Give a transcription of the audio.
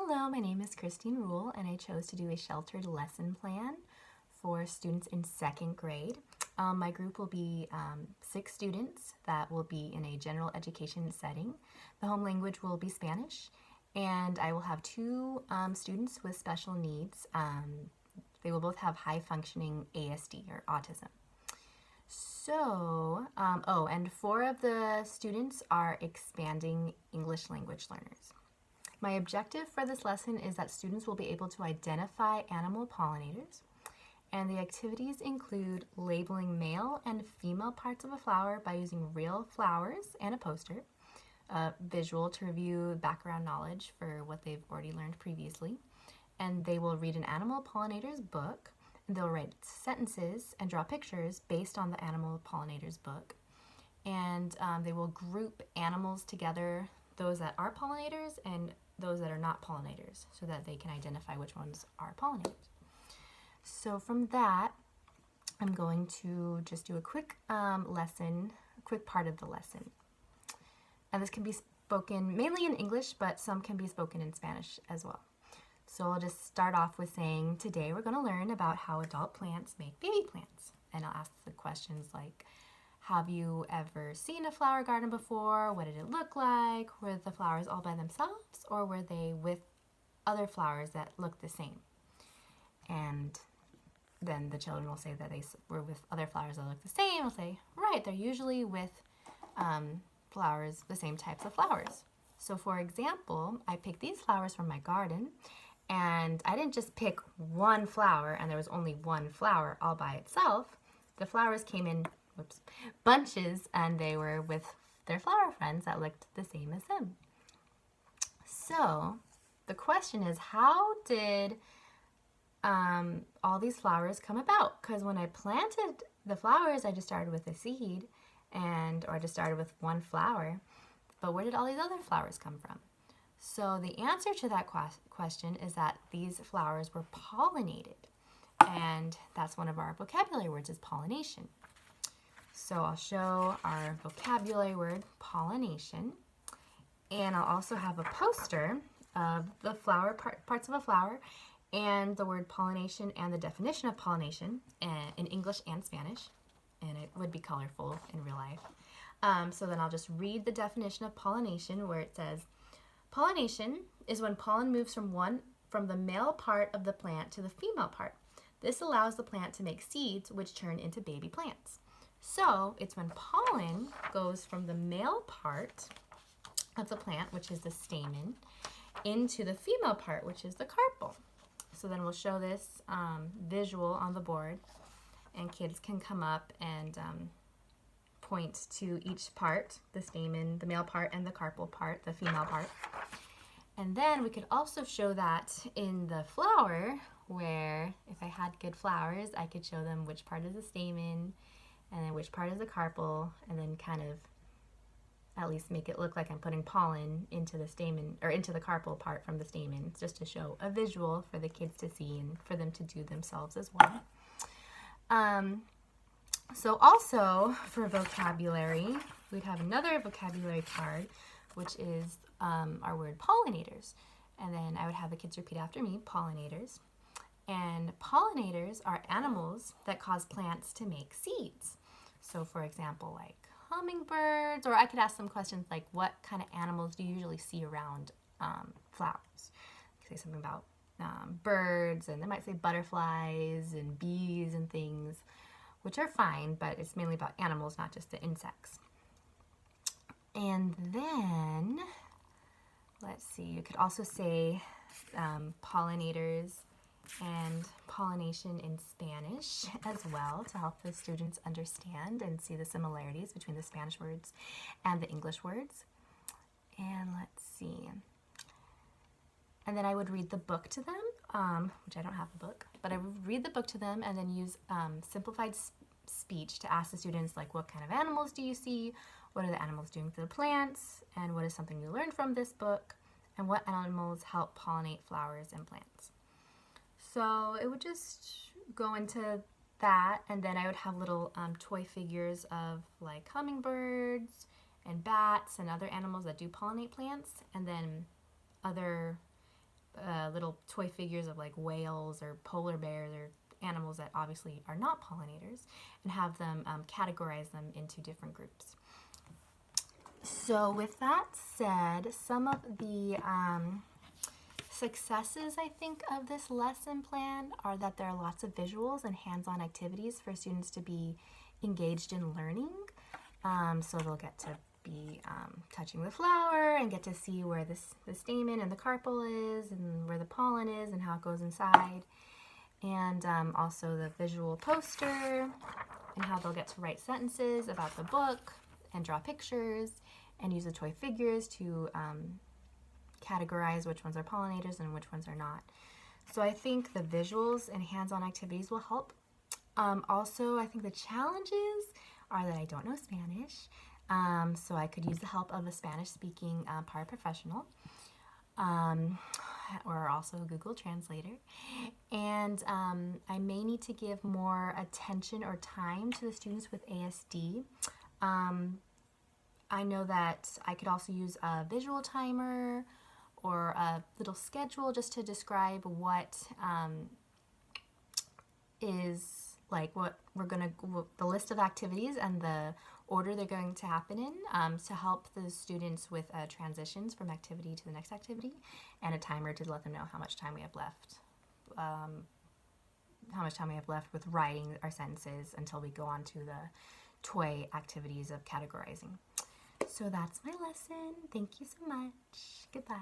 Hello, my name is Christine Rule, and I chose to do a sheltered lesson plan for students in second grade. My group will be 6 students that will be in a general education setting. The home language will be Spanish, and I will have 2 students with special needs. They will both have high functioning ASD or autism. So, and 4 of the students are expanding English language learners. My objective for this lesson is that students will be able to identify animal pollinators, and the activities include labeling male and female parts of a flower by using real flowers and a poster, visual to review background knowledge for what they've already learned previously, and they will read an animal pollinator's book, and they'll write sentences and draw pictures based on the animal pollinator's book, and they will group animals together, those that are pollinators and those that are not pollinators, so that they can identify which ones are pollinators. So from that, I'm going to just do a quick lesson, a quick part of the lesson. And this can be spoken mainly in English, but some can be spoken in Spanish as well. So I'll just start off with saying, today we're going to learn about how adult plants make baby plants. And I'll ask the questions like, have you ever seen a flower garden before? What did it look like? Were the flowers all by themselves, or were they with other flowers that looked the same? And then the children will say that they were with other flowers that look the same. I'll say, right, they're usually with flowers, the same types of flowers. So for example, I picked these flowers from my garden, and I didn't just pick one flower and there was only one flower all by itself. The flowers came in bunches, and they were with their flower friends that looked the same as them. So the question is, how did all these flowers come about? Because when I planted the flowers, I just started with a seed, or I just started with one flower. But where did all these other flowers come from? So the answer to that question is that these flowers were pollinated, and that's one of our vocabulary words, is pollination. So I'll show our vocabulary word, pollination, and I'll also have a poster of the flower parts of a flower, and the word pollination and the definition of pollination in English and Spanish, and it would be colorful in real life. So then I'll just read the definition of pollination, where it says, pollination is when pollen moves from the male part of the plant to the female part. This allows the plant to make seeds which turn into baby plants. So it's when pollen goes from the male part of the plant, which is the stamen, into the female part, which is the carpel. So then we'll show this visual on the board, and kids can come up and point to each part, the stamen, the male part, and the carpel part, the female part. And then we could also show that in the flower, where if I had good flowers, I could show them which part is the stamen, and then which part is the carpel, and then kind of at least make it look like I'm putting pollen into the stamen, or into the carpel part from the stamen, just to show a visual for the kids to see and for them to do themselves as well. So also for vocabulary, we'd have another vocabulary card, which is our word pollinators. And then I would have the kids repeat after me, pollinators. And pollinators are animals that cause plants to make seeds. So for example, like hummingbirds, or I could ask some questions like, what kind of animals do you usually see around flowers? Say something about birds, and they might say butterflies and bees and things, which are fine, but it's mainly about animals, not just the insects. And then, let's see, you could also say pollinators and pollination in Spanish as well, to help the students understand and see the similarities between the Spanish words and the English words. And let's see. And then I would read the book to them, which I don't have a book, but I would read the book to them and then use simplified speech to ask the students, like, what kind of animals do you see? What are the animals doing to the plants? And what is something you learned from this book? And what animals help pollinate flowers and plants? So it would just go into that, and then I would have little toy figures of like hummingbirds and bats and other animals that do pollinate plants, and then other little toy figures of like whales or polar bears or animals that obviously are not pollinators, and have them categorize them into different groups. So with that said, some of the successes, I think, of this lesson plan are that there are lots of visuals and hands-on activities for students to be engaged in learning. So they'll get to be touching the flower and get to see where the stamen and the carpel is, and where the pollen is, and how it goes inside. And also the visual poster, and how they'll get to write sentences about the book and draw pictures and use the toy figures to categorize which ones are pollinators and which ones are not. So I think the visuals and hands-on activities will help. Also, I think the challenges are that I don't know Spanish, so I could use the help of a Spanish-speaking paraprofessional, or also a Google Translator. And I may need to give more attention or time to the students with ASD. I know that I could also use a visual timer or a little schedule just to describe what is like what the list of activities and the order they're going to happen in, to help the students with transitions from activity to the next activity, and a timer to let them know how much time we have left with writing our sentences until we go on to the toy activities of categorizing. So that's my lesson. Thank you so much. Goodbye.